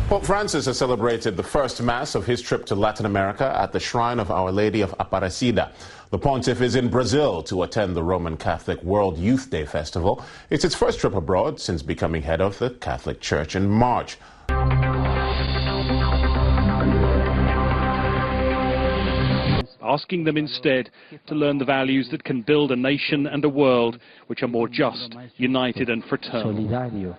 Pope Francis has celebrated the first Mass of his trip to Latin America at the shrine of Our Lady of Aparecida. The pontiff is in Brazil to attend the Roman Catholic World Youth Day Festival. It's its first trip abroad since becoming head of the Catholic Church in March. Asking them instead to learn the values that can build a nation and a world which are more just, united and fraternal.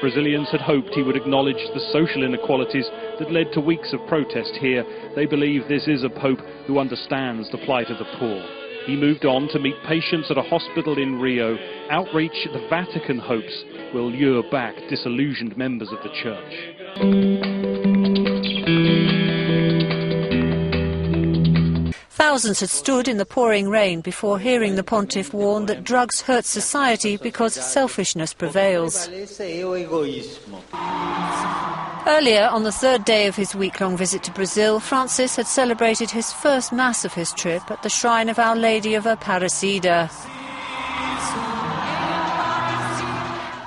Brazilians had hoped he would acknowledge the social inequalities that led to weeks of protest here. They believe this is a pope who understands the plight of the poor. He moved on to meet patients at a hospital in Rio. Outreach the Vatican hopes will lure back disillusioned members of the church. Thousands had stood in the pouring rain before hearing the pontiff warn that drugs hurt society because selfishness prevails. Earlier, on the third day of his week-long visit to Brazil, Francis had celebrated his first Mass of his trip at the shrine of Our Lady of Aparecida.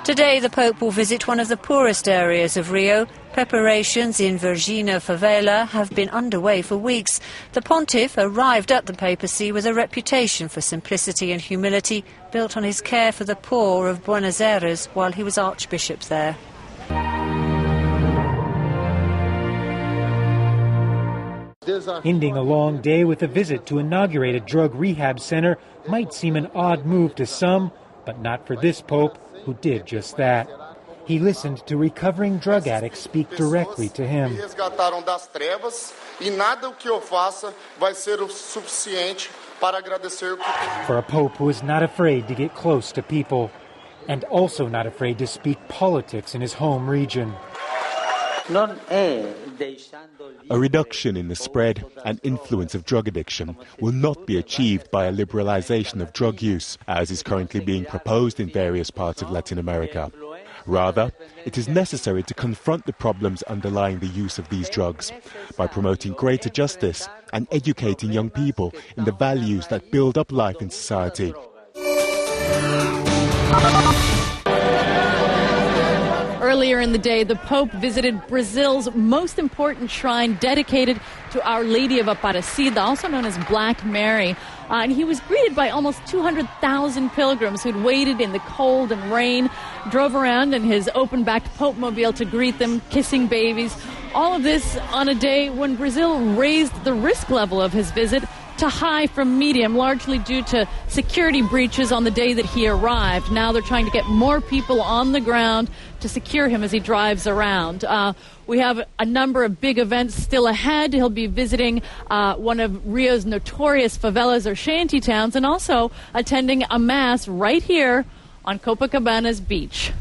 Today, the Pope will visit one of the poorest areas of Rio. Preparations in Virginia favela have been underway for weeks. The pontiff arrived at the papacy with a reputation for simplicity and humility, built on his care for the poor of Buenos Aires while he was archbishop there. Ending a long day with a visit to inaugurate a drug rehab center might seem an odd move to some, but not for this Pope, who did just that. He listened to recovering drug addicts speak directly to him. For a Pope who is not afraid to get close to people, and also not afraid to speak politics in his home region. A reduction in the spread and influence of drug addiction will not be achieved by a liberalization of drug use, as is currently being proposed in various parts of Latin America. Rather, it is necessary to confront the problems underlying the use of these drugs by promoting greater justice and educating young people in the values that build up life in society. Earlier in the day, the Pope visited Brazil's most important shrine dedicated to Our Lady of Aparecida, also known as Black Mary. And he was greeted by almost 200,000 pilgrims who'd waited in the cold and rain, drove around in his open-backed Pope-mobile to greet them, kissing babies. All of this on a day when Brazil raised the risk level of his visit to high from medium, largely due to security breaches on the day that he arrived. Now they're trying to get more people on the ground to secure him as he drives around. We have a number of big events still ahead. He'll be visiting one of Rio's notorious favelas or shanty towns and also attending a Mass right here on Copacabana's beach.